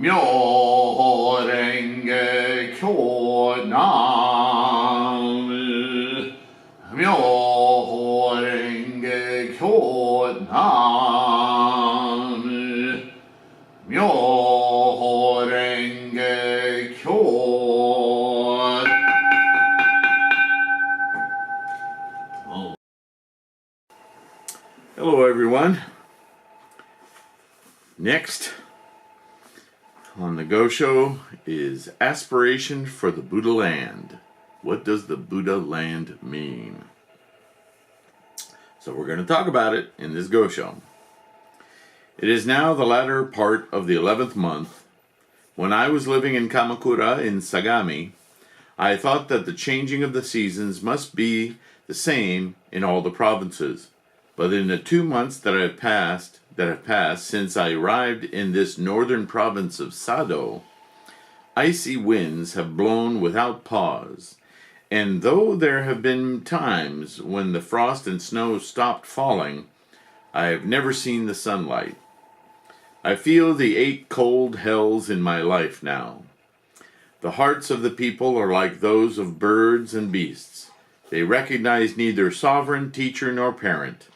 Myoho Renge Kyo Nam. Myoho Renge Kyo Nam. Myoho Renge Kyo. Oh. Hello, everyone. Next on the Go Show is Aspiration for the Buddha Land. What does the Buddha Land mean? So we're going to talk about it in this Go Show. It is now the latter part of the 11th month. When I was living in Kamakura in Sagami, I thought that the changing of the seasons must be the same in all the provinces. But in the 2 months that have passed since I arrived in this northern province of Sado, icy winds have blown without pause, and though there have been times when the frost and snow stopped falling, I have never seen the sunlight. I feel the 8 cold hells in my life now. The hearts of the people are like those of birds and beasts. They recognize neither sovereign, teacher, nor parent.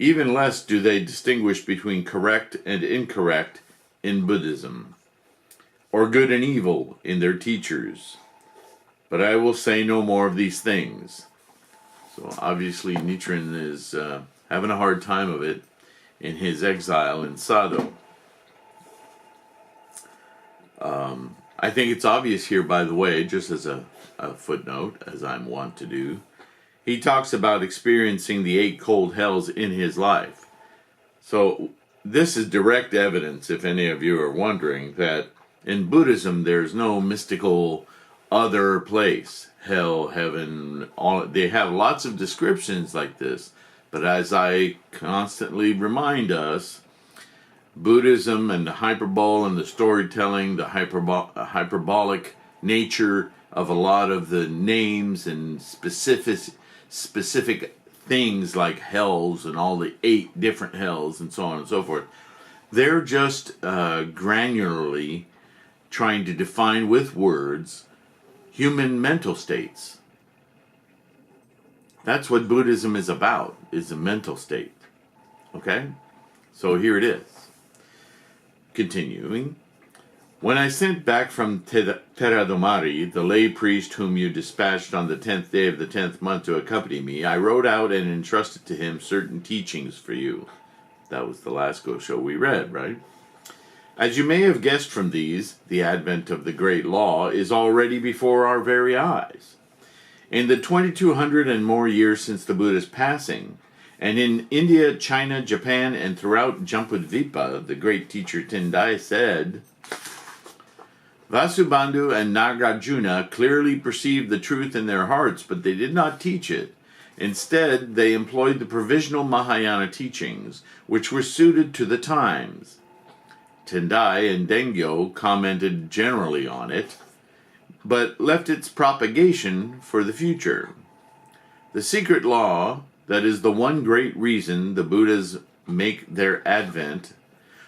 Even less do they distinguish between correct and incorrect in Buddhism, or good and evil in their teachers. But I will say no more of these things. So obviously Nichiren is having a hard time of it in his exile in Sado. I think it's obvious here, by the way, just as a footnote, as I'm wont to do, he talks about experiencing the 8 cold hells in his life. So this is direct evidence, if any of you are wondering, that in Buddhism there's no mystical other place, hell, heaven, all. They have lots of descriptions like this, but as I constantly remind us, Buddhism and the hyperbole and the storytelling, the hyperbolic nature of a lot of the names and specific things like hells and all the 8 different hells and so on and so forth, they're just granularly trying to define with words human mental states. That's what Buddhism is about, is a mental state. Okay? So here it is. Continuing. When I sent back from Teradomari, the lay priest whom you dispatched on the 10th day of the 10th month to accompany me, I wrote out and entrusted to him certain teachings for you. That was the last Go Show we read, right? As you may have guessed from these, the advent of the great law is already before our very eyes. In the 2200 and more years since the Buddha's passing, and in India, China, Japan, and throughout Jampudvipa, the great teacher Tendai said, Vasubandhu and Nagarjuna clearly perceived the truth in their hearts, but they did not teach it. Instead, they employed the provisional Mahayana teachings, which were suited to the times. Tendai and Dengyo commented generally on it, but left its propagation for the future. The secret law, that is the one great reason the Buddhas make their advent,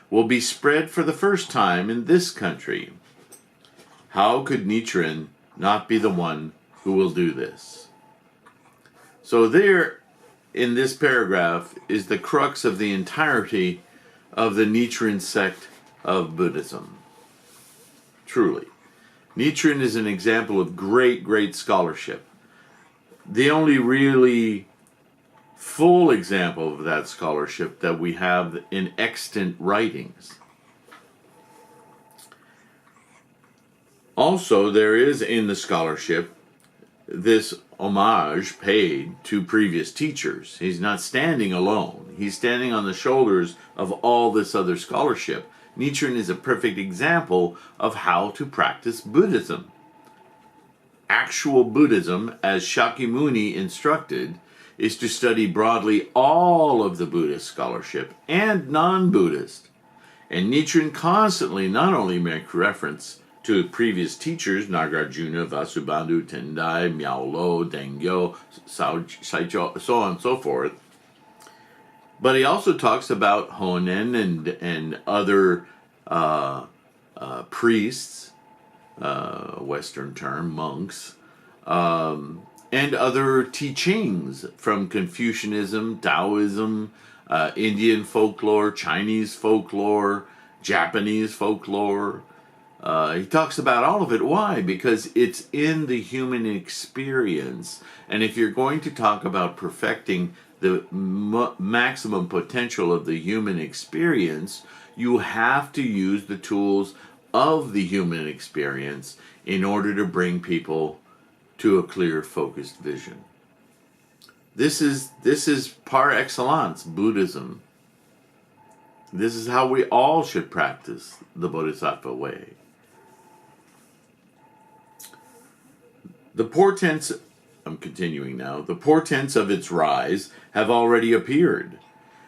will be spread for the first time in this country. How could Nichiren not be the one who will do this? So there, in this paragraph, is the crux of the entirety of the Nichiren sect of Buddhism. Truly. Nichiren is an example of great, great scholarship. The only really full example of that scholarship that we have in extant writings. Also, there is in the scholarship this homage paid to previous teachers. He's not standing alone. He's standing on the shoulders of all this other scholarship. Nichiren is a perfect example of how to practice Buddhism. Actual Buddhism, as Shakyamuni instructed, is to study broadly all of the Buddhist scholarship and non-Buddhist. And Nichiren constantly not only makes reference to previous teachers, Nagarjuna, Vasubandhu, Tendai, Miaolo, Dengyo, Saicho, so on and so forth, but he also talks about Honen and other priests, Western term, monks, and other teachings from Confucianism, Taoism, Indian folklore, Chinese folklore, Japanese folklore. He talks about all of it. Why? Because it's in the human experience. And if you're going to talk about perfecting the maximum potential of the human experience, you have to use the tools of the human experience in order to bring people to a clear, focused vision. This is par excellence Buddhism. This is how we all should practice the Bodhisattva way. The portents, I'm continuing now, the portents of its rise have already appeared.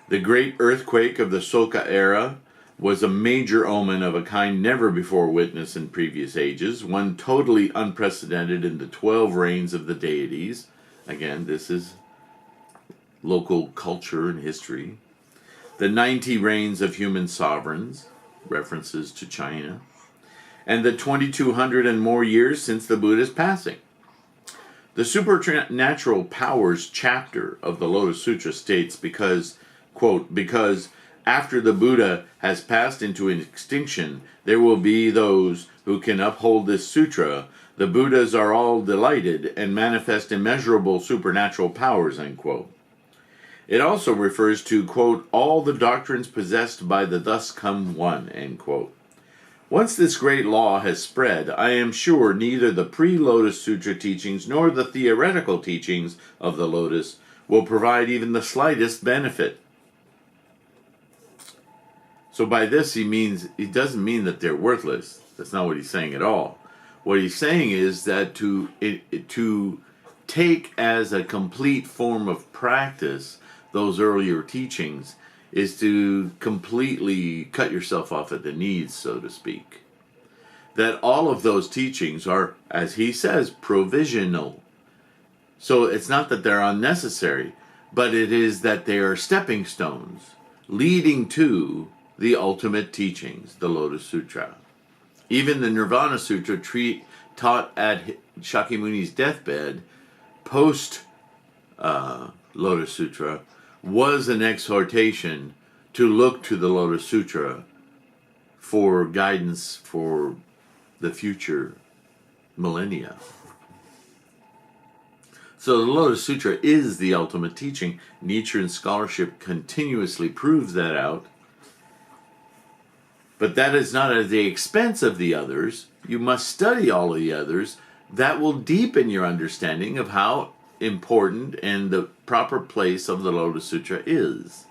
The great earthquake of the Soka era was a major omen of a kind never before witnessed in previous ages, one totally unprecedented in the 12 reigns of the deities. Again, this is local culture and history. The 90 reigns of human sovereigns, references to China, and the 2,200 and more years since the Buddha's passing. The supernatural powers chapter of the Lotus Sutra states because, quote, because after the Buddha has passed into extinction, there will be those who can uphold this sutra. The Buddhas are all delighted and manifest immeasurable supernatural powers, end quote. It also refers to, quote, all the doctrines possessed by the thus come one, end quote. Once this great law has spread, I am sure neither the pre-Lotus Sutra teachings nor the theoretical teachings of the Lotus will provide even the slightest benefit. So by this he doesn't mean that they're worthless. That's not what he's saying at all. What he's saying is that to take as a complete form of practice those earlier teachings is to completely cut yourself off at the knees, so to speak. That all of those teachings are, as he says, provisional. So it's not that they're unnecessary, but it is that they are stepping stones leading to the ultimate teachings, the Lotus Sutra. Even the Nirvana Sutra taught at Shakyamuni's deathbed, post Lotus Sutra, was an exhortation to look to the Lotus Sutra for guidance for the future millennia. So the Lotus Sutra is the ultimate teaching. Nichiren scholarship continuously proves that out. But that is not at the expense of the others. You must study all of the others. That will deepen your understanding of how important and the proper place of the Lotus Sutra is.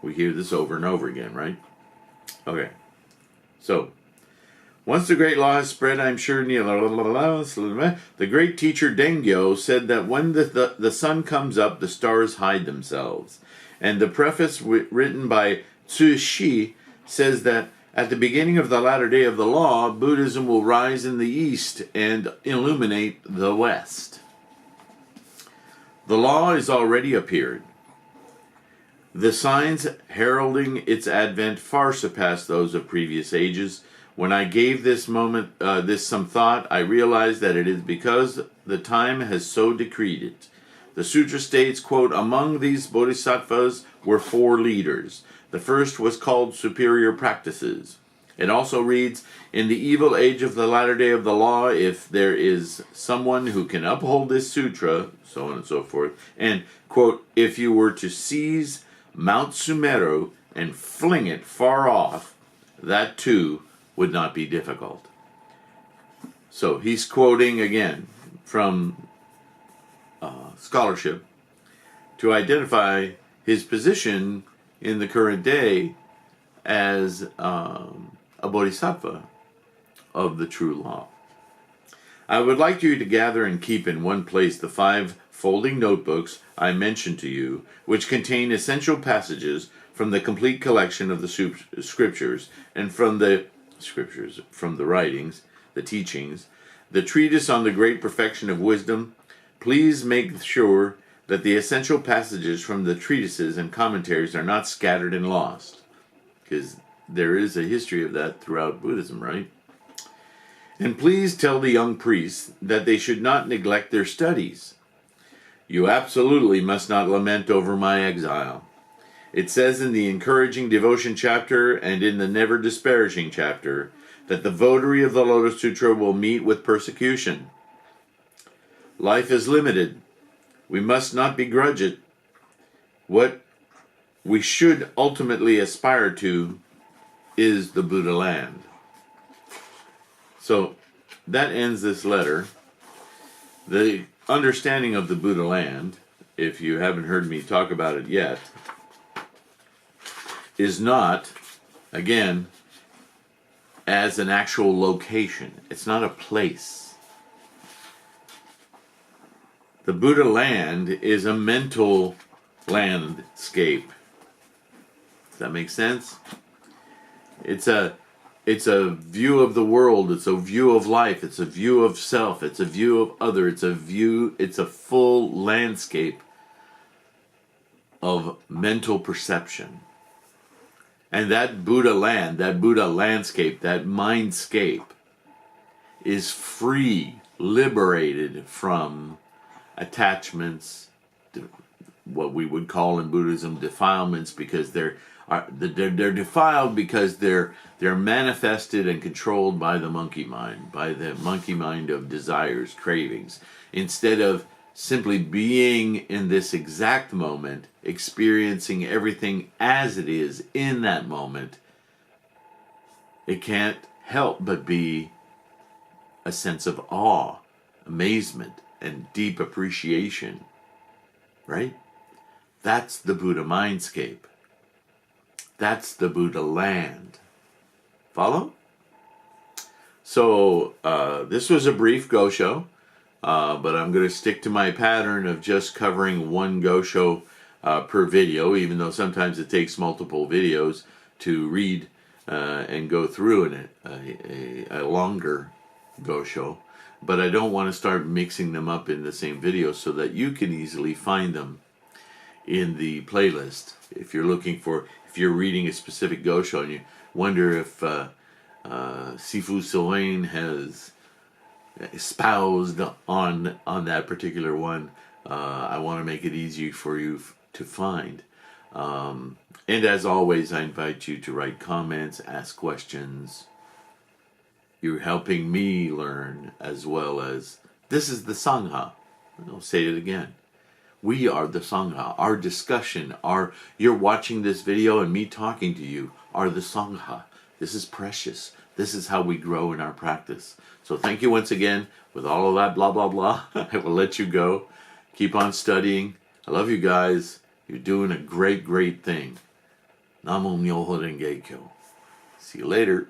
We hear this over and over again, right? Okay. So, once the great law is spread, I'm sure the great teacher Dengyo said that when the sun comes up, the stars hide themselves. And the preface written by Tzu Shi says that at the beginning of the latter day of the law, Buddhism will rise in the east and illuminate the west. The law is already appeared. The signs heralding its advent far surpass those of previous ages. When I gave this some thought, I realized that it is because the time has so decreed it. The sutra states, quote, among these bodhisattvas were 4 leaders. The first was called superior practices. It also reads, in the evil age of the latter day of the law, if there is someone who can uphold this sutra, so on and so forth, and, quote, if you were to seize Mount Sumeru and fling it far off, that too would not be difficult. So he's quoting again from scholarship to identify his position in the current day as a bodhisattva of the true law. I would like you to gather and keep in one place the 5 folding notebooks I mentioned to you, which contain essential passages from the complete collection of the scriptures and from the writings, the teachings, the treatise on the great perfection of wisdom. Please make sure that the essential passages from the treatises and commentaries are not scattered and lost, because there is a history of that throughout Buddhism, right? And please tell the young priests that they should not neglect their studies. You absolutely must not lament over my exile. It says in the encouraging devotion chapter and in the never disparaging chapter that the votary of the Lotus Sutra will meet with persecution. Life is limited. We must not begrudge it. What we should ultimately aspire to is the Buddha land. So that ends this letter. The understanding of the Buddha land, if you haven't heard me talk about it yet, is not, again, as an actual location. It's not a place. The Buddha land is a mental landscape. Does that make sense? It's a view of the world, it's a view of life, it's a view of self, it's a view of other, it's a full landscape of mental perception. And that Buddha land, that Buddha landscape, that mindscape is free, liberated from attachments, what we would call in Buddhism defilements, because they're defiled because they're manifested and controlled by the monkey mind of desires, cravings, instead of simply being in this exact moment, experiencing everything as it is in that moment. It can't help but be a sense of awe, amazement, and deep appreciation, right? That's the Buddha mindscape. That's the Buddha land. Follow? So this was a brief Gosho, but I'm going to stick to my pattern of just covering one Gosho per video, even though sometimes it takes multiple videos to read and go through a longer Gosho. But I don't want to start mixing them up in the same video so that you can easily find them in the playlist. If you're reading a specific Gosho and you wonder if Sifu Sylvain has espoused on that particular one, I want to make it easy for you to find. And as always, I invite you to write comments, ask questions. You're helping me learn, as well as this is the Sangha. I'll say it again. We are the Sangha. Our discussion, you're watching this video and me talking to you are the Sangha. This is precious. This is how we grow in our practice. So thank you once again. With all of that blah, blah, blah, I will let you go. Keep on studying. I love you guys. You're doing a great, great thing. Namo Myoho Renge Kyo. See you later.